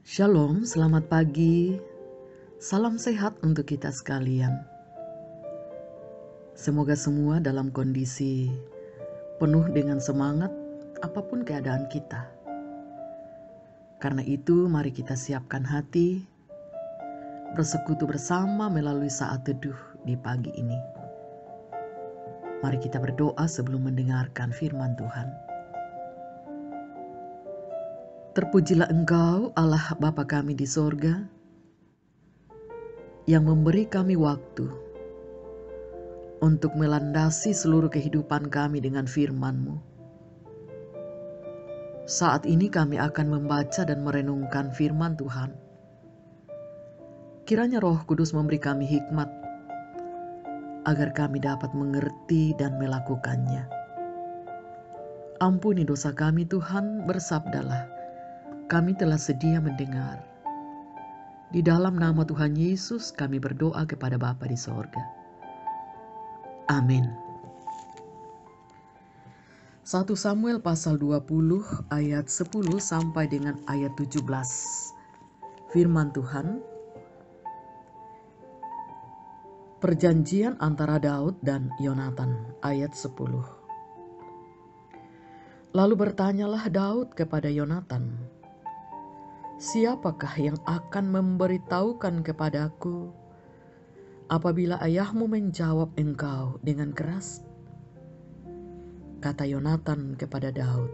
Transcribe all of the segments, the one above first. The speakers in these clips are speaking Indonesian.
Shalom, selamat pagi. Salam sehat untuk kita sekalian. Semoga semua dalam kondisi penuh dengan semangat apapun keadaan kita. Karena itu, mari kita siapkan hati, bersekutu bersama melalui saat teduh di pagi ini. Mari kita berdoa sebelum mendengarkan firman Tuhan. Terpujilah Engkau, Allah Bapa kami di sorga, yang memberi kami waktu untuk melandasi seluruh kehidupan kami dengan firman-Mu. Saat ini kami akan membaca dan merenungkan firman Tuhan. Kiranya Roh Kudus memberi kami hikmat, agar kami dapat mengerti dan melakukannya. Ampuni dosa kami Tuhan, bersabdalah, kami telah sedia mendengar. Di dalam nama Tuhan Yesus kami berdoa kepada Bapa di sorga. Amin. 1 Samuel pasal 20 ayat 10 sampai dengan ayat 17. Firman Tuhan. Perjanjian antara Daud dan Yonatan ayat 10. Lalu bertanyalah Daud kepada Yonatan, siapakah yang akan memberitahukan kepadaku apabila ayahmu menjawab engkau dengan keras? Kata Yonatan kepada Daud,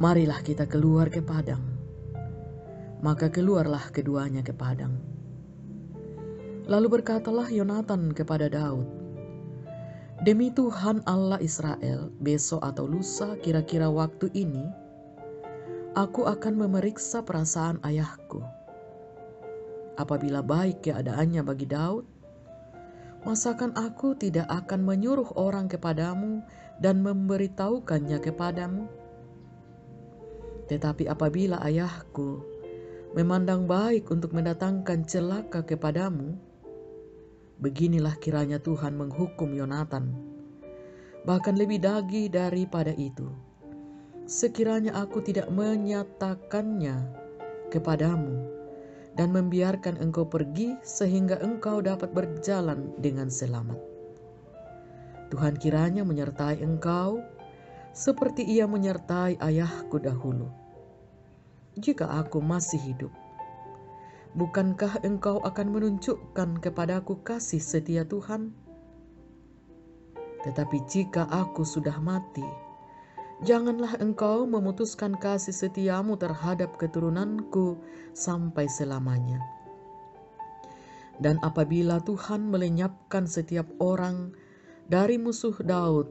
marilah kita keluar ke padang. Maka keluarlah keduanya ke padang. Lalu berkatalah Yonatan kepada Daud, demi Tuhan Allah Israel, besok atau lusa kira-kira waktu ini, aku akan memeriksa perasaan ayahku. Apabila baik keadaannya bagi Daud, masakan aku tidak akan menyuruh orang kepadamu dan memberitahukannya kepadamu? Tetapi apabila ayahku memandang baik untuk mendatangkan celaka kepadamu, beginilah kiranya Tuhan menghukum Yonatan, bahkan lebih lagi daripada itu. Sekiranya aku tidak menyatakannya kepadamu dan membiarkan engkau pergi sehingga engkau dapat berjalan dengan selamat. Tuhan kiranya menyertai engkau seperti Ia menyertai ayahku dahulu. Jika aku masih hidup, bukankah engkau akan menunjukkan kepadaku kasih setia Tuhan? Tetapi jika aku sudah mati, janganlah engkau memutuskan kasih setiamu terhadap keturunanku sampai selamanya. Dan apabila Tuhan melenyapkan setiap orang dari musuh Daud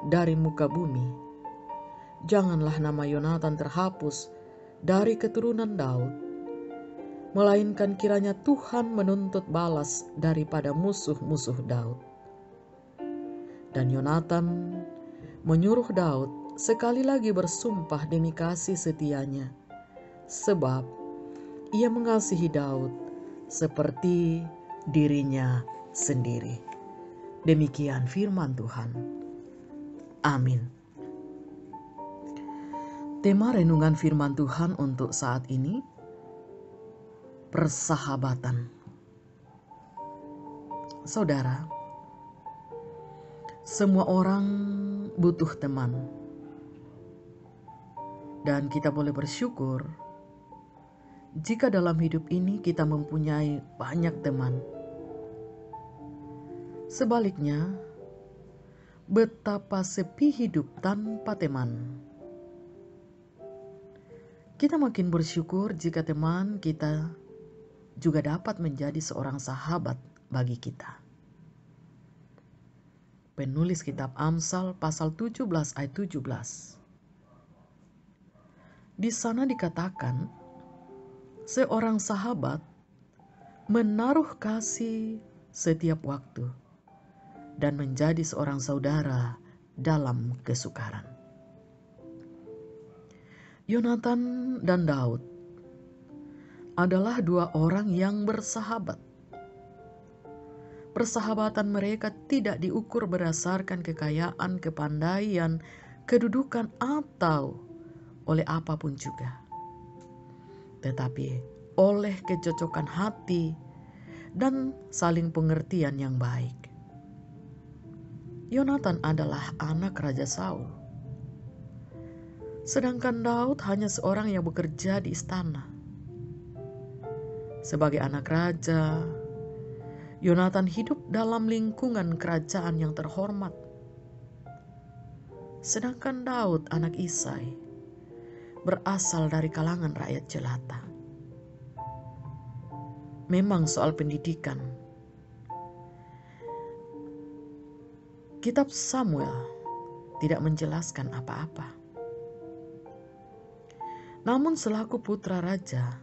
dari muka bumi, janganlah nama Yonatan terhapus dari keturunan Daud, melainkan kiranya Tuhan menuntut balas daripada musuh-musuh Daud. Dan Yonatan menyuruh Daud sekali lagi bersumpah demi kasih setianya, sebab ia mengasihi Daud seperti dirinya sendiri. Demikian firman Tuhan. Amin. Tema renungan firman Tuhan untuk saat ini, persahabatan. Saudara, semua orang butuh teman. Dan kita boleh bersyukur jika dalam hidup ini kita mempunyai banyak teman. Sebaliknya, betapa sepi hidup tanpa teman. Kita makin bersyukur jika teman kita juga dapat menjadi seorang sahabat bagi kita. Penulis kitab Amsal pasal 17 ayat 17. Di sana dikatakan, seorang sahabat menaruh kasih setiap waktu dan menjadi seorang saudara dalam kesukaran. Yonatan dan Daud adalah dua orang yang bersahabat. Persahabatan mereka tidak diukur berdasarkan kekayaan, kepandaian, kedudukan, atau oleh apapun juga, tetapi oleh kecocokan hati dan saling pengertian yang baik. Yonatan adalah anak Raja Saul, sedangkan Daud hanya seorang yang bekerja di istana. Sebagai anak raja, Yonatan hidup dalam lingkungan kerajaan yang terhormat. Sedangkan Daud, anak Isai, berasal dari kalangan rakyat jelata. Memang soal pendidikan, kitab Samuel tidak menjelaskan apa-apa. Namun selaku putra raja,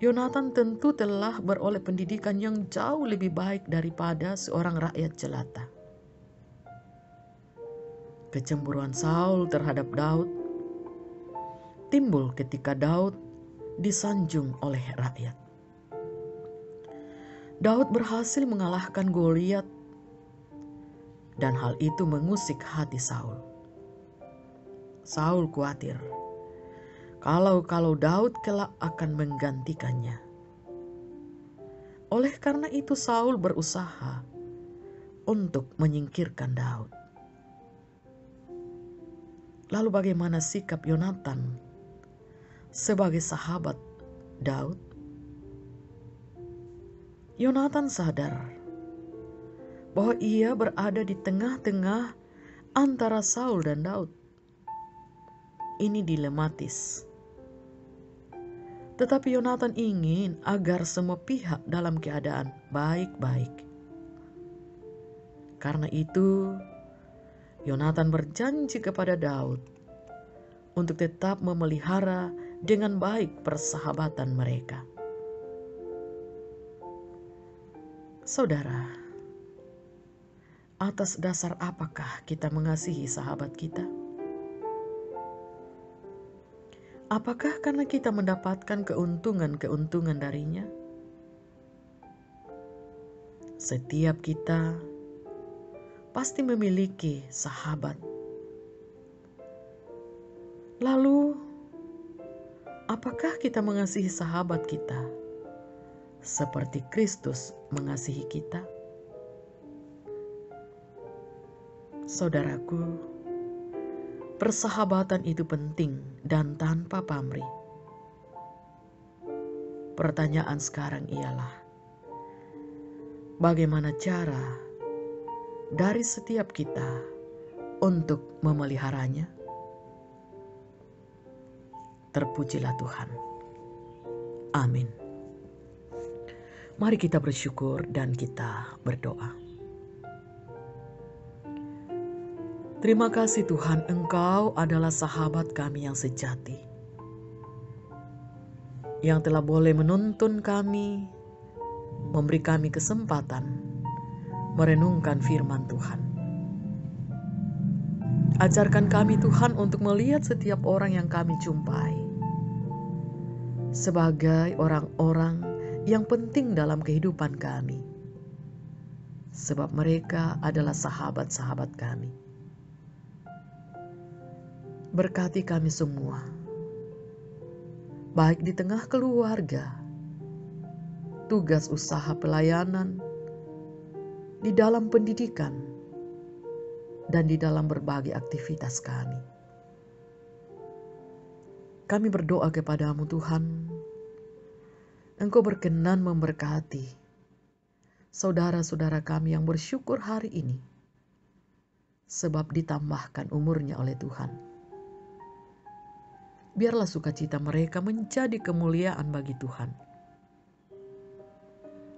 Yonatan tentu telah beroleh pendidikan yang jauh lebih baik daripada seorang rakyat jelata. Kecemburuan Saul terhadap Daud timbul ketika Daud disanjung oleh rakyat. Daud berhasil mengalahkan Goliat, dan hal itu mengusik hati Saul. Saul khawatir kalau Daud kelak akan menggantikannya. Oleh karena itu Saul berusaha untuk menyingkirkan Daud. Lalu bagaimana sikap Yonatan sebagai sahabat Daud? Yonatan sadar bahwa ia berada di tengah-tengah antara Saul dan Daud. Ini dilematis. Tetapi Yonatan ingin agar semua pihak dalam keadaan baik-baik. Karena itu, Yonatan berjanji kepada Daud untuk tetap memelihara dengan baik persahabatan mereka. Saudara, atas dasar apakah kita mengasihi sahabat kita? Apakah karena kita mendapatkan keuntungan-keuntungan darinya? Setiap kita pasti memiliki sahabat. Lalu, apakah kita mengasihi sahabat kita seperti Kristus mengasihi kita? Saudaraku, persahabatan itu penting dan tanpa pamrih. Pertanyaan sekarang ialah, bagaimana cara dari setiap kita untuk memeliharanya? Terpujilah Tuhan. Amin. Mari kita bersyukur dan kita berdoa. Terima kasih Tuhan, Engkau adalah sahabat kami yang sejati, yang telah boleh menuntun kami, memberi kami kesempatan merenungkan firman Tuhan. Ajarkan kami Tuhan untuk melihat setiap orang yang kami jumpai sebagai orang-orang yang penting dalam kehidupan kami, sebab mereka adalah sahabat-sahabat kami. Berkati kami semua, baik di tengah keluarga, tugas usaha pelayanan, di dalam pendidikan, dan di dalam berbagai aktivitas kami. Kami berdoa kepadamu Tuhan, Engkau berkenan memberkati saudara-saudara kami yang bersyukur hari ini, sebab ditambahkan umurnya oleh Tuhan. Biarlah sukacita mereka menjadi kemuliaan bagi Tuhan.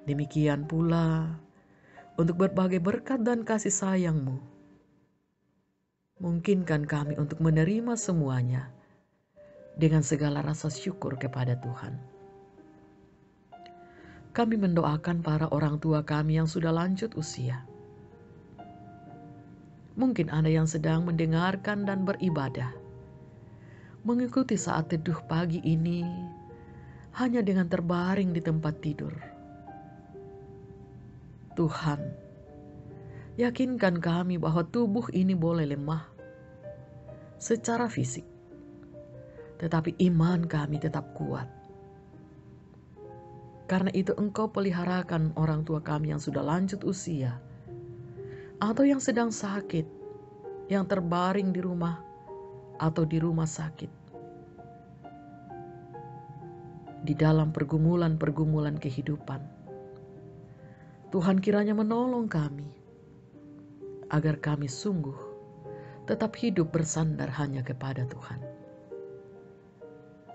Demikian pula untuk berbagai berkat dan kasih sayang-Mu. Mungkinkan kami untuk menerima semuanya dengan segala rasa syukur kepada Tuhan. Kami mendoakan para orang tua kami yang sudah lanjut usia. Mungkin ada yang sedang mendengarkan dan beribadah, mengikuti saat teduh pagi ini hanya dengan terbaring di tempat tidur. Tuhan, yakinkan kami bahwa tubuh ini boleh lemah secara fisik, tetapi iman kami tetap kuat. Karena itu Engkau peliharakan orang tua kami yang sudah lanjut usia, atau yang sedang sakit, yang terbaring di rumah atau di rumah sakit. Di dalam pergumulan-pergumulan kehidupan, Tuhan kiranya menolong kami, agar kami sungguh tetap hidup bersandar hanya kepada Tuhan.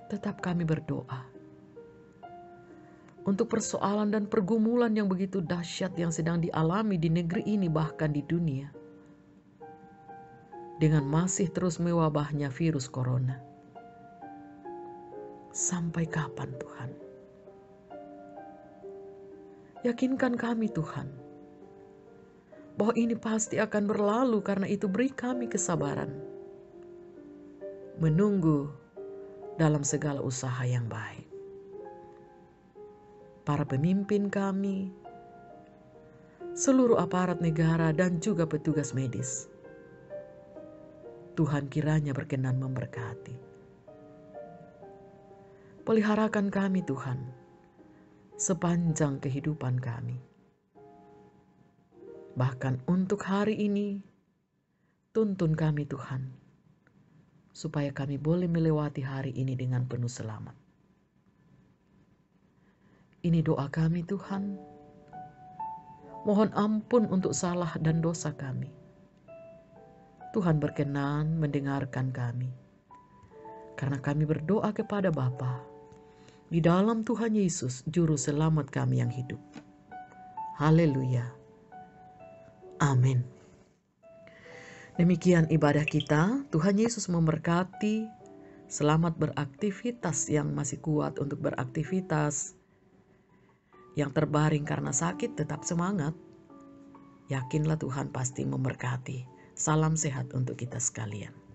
Tetap kami berdoa untuk persoalan dan pergumulan yang begitu dahsyat yang sedang dialami di negeri ini, bahkan di dunia, dengan masih terus mewabahnya virus corona. Sampai kapan Tuhan? Yakinkan kami Tuhan, bahwa ini pasti akan berlalu. Karena itu beri kami kesabaran menunggu dalam segala usaha yang baik. Para pemimpin kami, seluruh aparat negara dan juga petugas medis, Tuhan kiranya berkenan memberkati. Peliharakan kami Tuhan sepanjang kehidupan kami. Bahkan untuk hari ini, tuntun kami Tuhan, supaya kami boleh melewati hari ini dengan penuh selamat. Ini doa kami Tuhan. Mohon ampun untuk salah dan dosa kami. Tuhan berkenan mendengarkan kami, karena kami berdoa kepada Bapa di dalam Tuhan Yesus, Juru Selamat kami yang hidup. Haleluya. Amin. Demikian ibadah kita. Tuhan Yesus memberkati. Selamat beraktivitas yang masih kuat untuk beraktivitas. Yang terbaring karena sakit tetap semangat. Yakinlah Tuhan pasti memberkati. Salam sehat untuk kita sekalian.